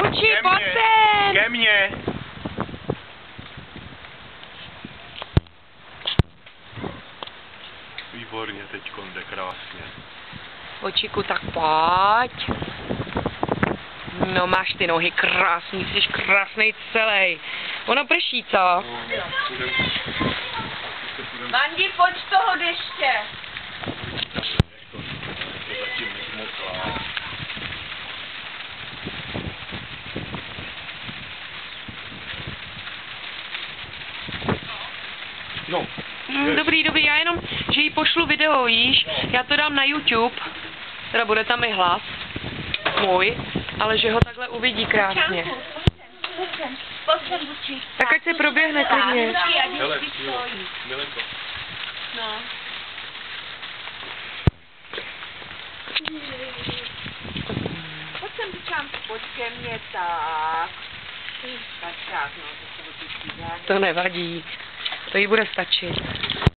Uči, pojď sem! Ke mně! Výborně, teďko jde krásně. Očiku, tak pojď. No máš ty nohy krásný, jsi krásnej celý. Ono prší, co? Mandi, pojď z toho deště. No. Dobrý, já jenom, že jí pošlu video, víš? Já to dám na YouTube, teda bude tam i hlas můj, ale že ho takhle uvidí krásně. Tak ať se proběhne klidně. Hele, Milenko. No. Pojď sem, Dučánku, pojď ke mně, tak. Tak, no, to se do To nevadí, to jí bude stačit.